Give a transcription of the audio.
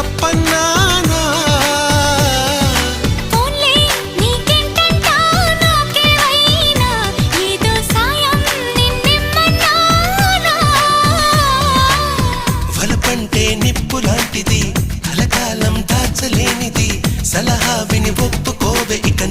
తప్పన్నానా వలపంటే నిప్పు లాంటిది కలకాలం దాచలేనిది సలహా విని ఒప్పుకోవే ఇక